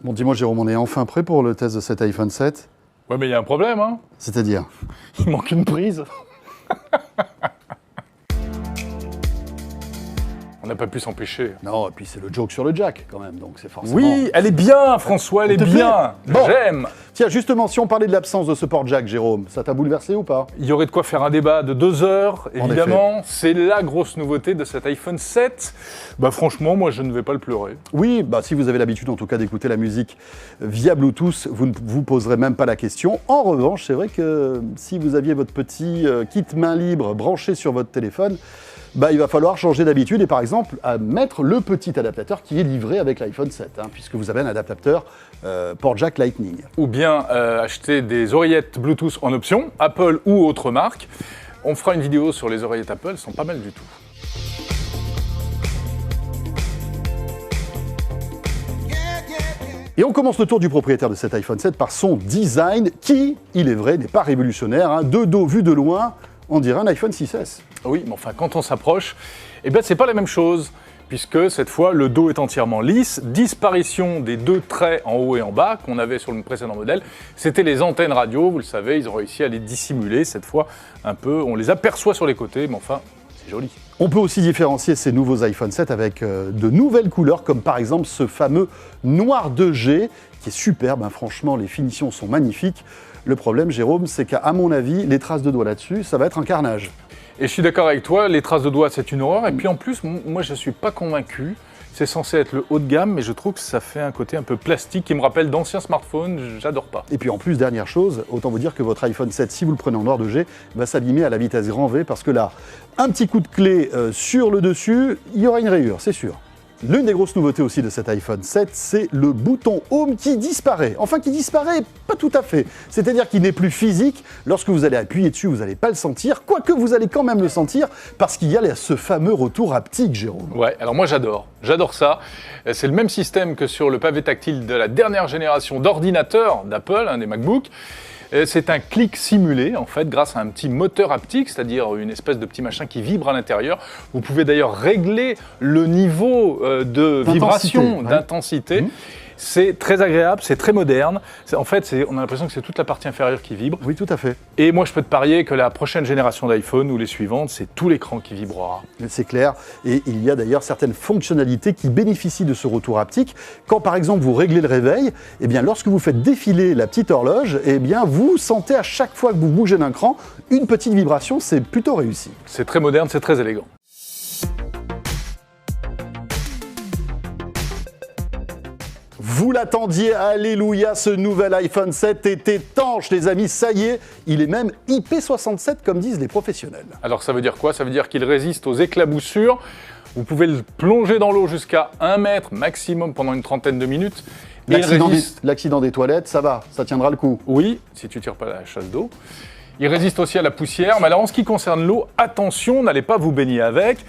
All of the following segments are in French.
Bon, dis-moi, Jérôme, on est enfin prêt pour le test de cet iPhone 7? Ouais, mais il y a un problème, hein. C'est-à-dire? Il manque une prise. On n'a pas pu s'empêcher. Non, et puis c'est le joke sur le jack, quand même, donc c'est forcément... Oui, elle est bien, François, elle est bien. Bon. J'aime. Tiens, justement, si on parlait de l'absence de ce port jack, Jérôme, ça t'a bouleversé ou pas? Il y aurait de quoi faire un débat de 2 heures, évidemment. C'est la grosse nouveauté de cet iPhone 7. Bah franchement, moi, je ne vais pas le pleurer. Oui, bah si vous avez l'habitude, en tout cas, d'écouter la musique via Bluetooth, vous ne vous poserez même pas la question. En revanche, c'est vrai que si vous aviez votre petit kit main libre branché sur votre téléphone, bah, il va falloir changer d'habitude et par exemple à mettre le petit adaptateur qui est livré avec l'iPhone 7, hein, puisque vous avez un adaptateur port jack Lightning. Ou bien acheter des oreillettes Bluetooth en option, Apple ou autre marque. On fera une vidéo sur les oreillettes Apple, elles sont pas mal du tout. Et on commence le tour du propriétaire de cet iPhone 7 par son design qui, il est vrai, n'est pas révolutionnaire. Hein. De dos vu de loin, on dirait un iPhone 6S. Oui, mais enfin, quand on s'approche, eh ben, c'est pas la même chose, puisque cette fois, le dos est entièrement lisse, disparition des 2 traits en haut et en bas qu'on avait sur le précédent modèle. C'était les antennes radio, vous le savez, ils ont réussi à les dissimuler, cette fois, un peu, on les aperçoit sur les côtés, mais enfin, c'est joli. On peut aussi différencier ces nouveaux iPhone 7 avec de nouvelles couleurs, comme par exemple ce fameux noir 2G, qui est superbe, hein, franchement, les finitions sont magnifiques. Le problème, Jérôme, c'est qu'à mon avis, les traces de doigts là-dessus, ça va être un carnage. Et je suis d'accord avec toi, les traces de doigts, c'est une horreur. Et puis en plus, moi, je ne suis pas convaincu. C'est censé être le haut de gamme, mais je trouve que ça fait un côté un peu plastique qui me rappelle d'anciens smartphones. J'adore pas. Et puis en plus, dernière chose, autant vous dire que votre iPhone 7, si vous le prenez en noir 2G, va s'abîmer à la vitesse grand V, parce que là, un petit coup de clé sur le dessus, il y aura une rayure, c'est sûr. L'une des grosses nouveautés aussi de cet iPhone 7, c'est le bouton Home qui disparaît. Enfin, qui disparaît pas tout à fait. C'est-à-dire qu'il n'est plus physique. Lorsque vous allez appuyer dessus, vous n'allez pas le sentir. Quoique vous allez quand même le sentir, parce qu'il y a ce fameux retour haptique, Jérôme. Ouais, alors moi j'adore. J'adore ça. C'est le même système que sur le pavé tactile de la dernière génération d'ordinateurs d'Apple, des MacBooks. C'est un clic simulé, en fait, grâce à un petit moteur haptique, c'est-à-dire une espèce de petit machin qui vibre à l'intérieur. Vous pouvez d'ailleurs régler le niveau de vibration, d'intensité. C'est très agréable, c'est très moderne. En fait, on a l'impression que c'est toute la partie inférieure qui vibre. Oui, tout à fait. Et moi, je peux te parier que la prochaine génération d'iPhone ou les suivantes, c'est tout l'écran qui vibrera. C'est clair. Et il y a d'ailleurs certaines fonctionnalités qui bénéficient de ce retour haptique. Quand, par exemple, vous réglez le réveil, eh bien, lorsque vous faites défiler la petite horloge, eh bien, vous sentez à chaque fois que vous bougez d'un cran une petite vibration. C'est plutôt réussi. C'est très moderne, c'est très élégant. Vous l'attendiez, alléluia, ce nouvel iPhone 7 est étanche, les amis, ça y est, il est même IP67 comme disent les professionnels. Alors ça veut dire quoi? Ça veut dire qu'il résiste aux éclaboussures, vous pouvez le plonger dans l'eau jusqu'à 1 mètre maximum pendant une trentaine de minutes. L'accident des toilettes, ça va, ça tiendra le coup. Oui, si tu tires pas la chasse d'eau. Il résiste aussi à la poussière, mais alors en ce qui concerne l'eau, attention, n'allez pas vous baigner avec.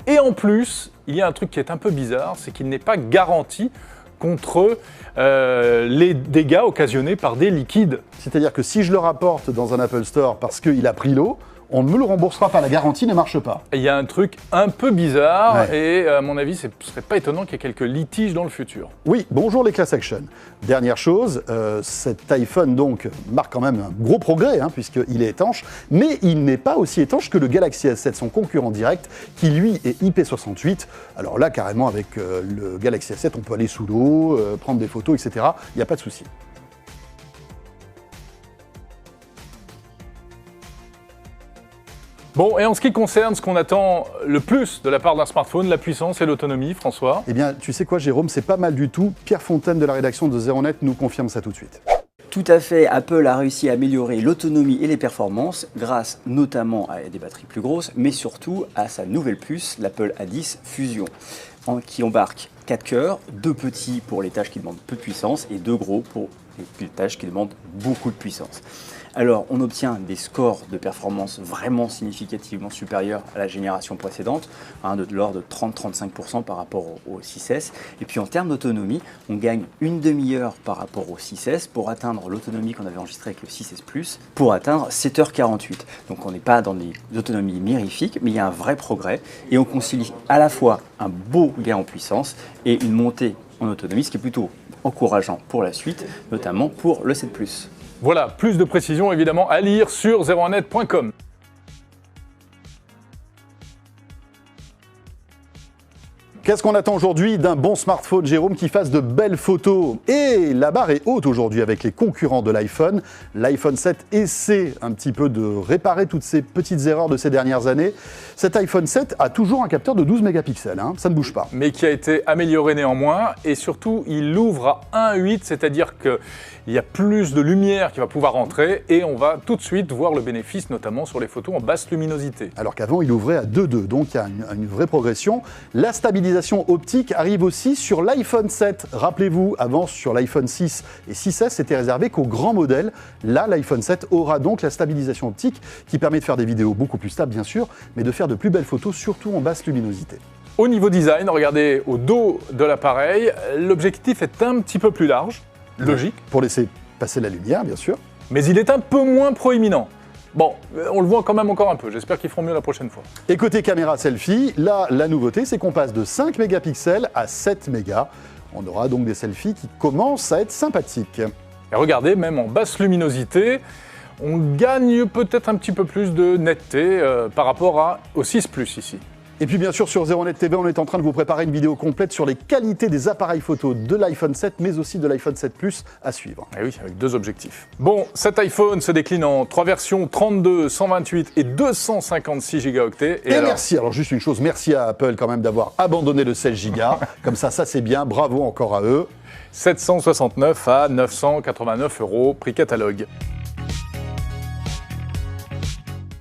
Et en plus, il y a un truc qui est un peu bizarre, c'est qu'il n'est pas garanti contre les dégâts occasionnés par des liquides. C'est-à-dire que si je le rapporte dans un Apple Store parce qu'il a pris l'eau, on ne me le remboursera pas, la garantie ne marche pas. Il y a un truc un peu bizarre et à mon avis, ce ne serait pas étonnant qu'il y ait quelques litiges dans le futur. Oui, bonjour les class action. Dernière chose, cet iPhone donc marque quand même un gros progrès puisqu'il est étanche, mais il n'est pas aussi étanche que le Galaxy S7, son concurrent direct, qui lui est IP68. Alors là, carrément, avec le Galaxy S7, on peut aller sous l'eau, prendre des photos, etc. Il n'y a pas de souci. Bon, et en ce qui concerne ce qu'on attend le plus de la part d'un smartphone, la puissance et l'autonomie, François? Eh bien, tu sais quoi, Jérôme, c'est pas mal du tout. Pierre Fontaine de la rédaction de ZeroNet nous confirme ça tout de suite. Tout à fait, Apple a réussi à améliorer l'autonomie et les performances grâce notamment à des batteries plus grosses, mais surtout à sa nouvelle puce, l'Apple A10 Fusion, qui embarque 4 cœurs, 2 petits pour les tâches qui demandent peu de puissance et 2 gros pour les tâches qui demandent beaucoup de puissance. Alors, on obtient des scores de performance vraiment significativement supérieurs à la génération précédente, de l'ordre de 30-35% par rapport au 6S. Et puis en termes d'autonomie, on gagne une demi-heure par rapport au 6S pour atteindre l'autonomie qu'on avait enregistrée avec le 6S Plus, pour atteindre 7h48. Donc on n'est pas dans des autonomies mirifiques, mais il y a un vrai progrès. Et on concilie à la fois un beau gain en puissance et une montée en autonomie, ce qui est plutôt encourageant pour la suite, notamment pour le 7 Plus. Voilà, plus de précisions évidemment à lire sur 01net.com. Qu'est-ce qu'on attend aujourd'hui d'un bon smartphone, Jérôme, qui fasse de belles photos? Et la barre est haute aujourd'hui avec les concurrents de l'iPhone. L'iPhone 7 essaie un petit peu de réparer toutes ces petites erreurs de ces dernières années. Cet iPhone 7 a toujours un capteur de 12 mégapixels, hein, ça ne bouge pas. Mais qui a été amélioré néanmoins, et surtout il ouvre à 1.8, c'est-à-dire qu'il y a plus de lumière qui va pouvoir rentrer, et on va tout de suite voir le bénéfice, notamment sur les photos en basse luminosité. Alors qu'avant il ouvrait à 2.2, donc il y a une vraie progression. La stabilisation optique arrive aussi sur l'iPhone 7. Rappelez-vous, avant sur l'iPhone 6 et 6S, c'était réservé qu'aux grands modèles. Là, l'iPhone 7 aura donc la stabilisation optique qui permet de faire des vidéos beaucoup plus stables, bien sûr, mais de faire de plus belles photos, surtout en basse luminosité. Au niveau design, regardez au dos de l'appareil, l'objectif est un petit peu plus large, logique. Pour laisser passer la lumière, bien sûr. Mais il est un peu moins proéminent. Bon, on le voit quand même encore un peu, j'espère qu'ils feront mieux la prochaine fois. Et côté caméra selfie, là, la nouveauté, c'est qu'on passe de 5 mégapixels à 7 mégas. On aura donc des selfies qui commencent à être sympathiques. Et regardez, même en basse luminosité, on gagne peut-être un petit peu plus de netteté par rapport au 6 Plus ici. Et puis bien sûr sur 01net TV, on est en train de vous préparer une vidéo complète sur les qualités des appareils photo de l'iPhone 7, mais aussi de l'iPhone 7 Plus à suivre. Et oui, avec 2 objectifs. Bon, cet iPhone se décline en 3 versions, 32, 128 et 256 Go. Et alors... merci, alors juste une chose, merci à Apple quand même d'avoir abandonné le 16 Go. Comme ça c'est bien, bravo encore à eux. 769 à 989 €, prix catalogue.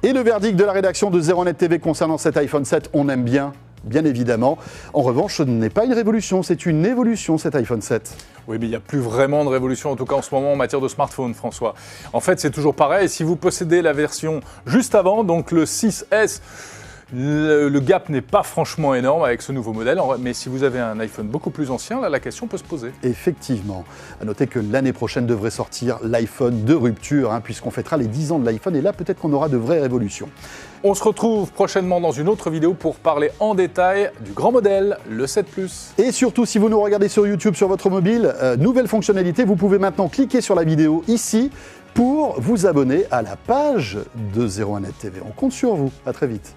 Et le verdict de la rédaction de 01net TV concernant cet iPhone 7, on aime bien, bien évidemment. En revanche, ce n'est pas une révolution, c'est une évolution cet iPhone 7. Oui, mais il n'y a plus vraiment de révolution, en tout cas en ce moment en matière de smartphone, François. En fait, c'est toujours pareil, si vous possédez la version juste avant, donc le 6S, le gap n'est pas franchement énorme avec ce nouveau modèle, mais si vous avez un iPhone beaucoup plus ancien, là, la question peut se poser. Effectivement. À noter que l'année prochaine devrait sortir l'iPhone de rupture, hein, puisqu'on fêtera les 10 ans de l'iPhone, et là, peut-être qu'on aura de vraies révolutions. On se retrouve prochainement dans une autre vidéo pour parler en détail du grand modèle, le 7 Plus. Et surtout, si vous nous regardez sur YouTube, sur votre mobile, nouvelle fonctionnalité, vous pouvez maintenant cliquer sur la vidéo ici pour vous abonner à la page de 01net TV. On compte sur vous. À très vite.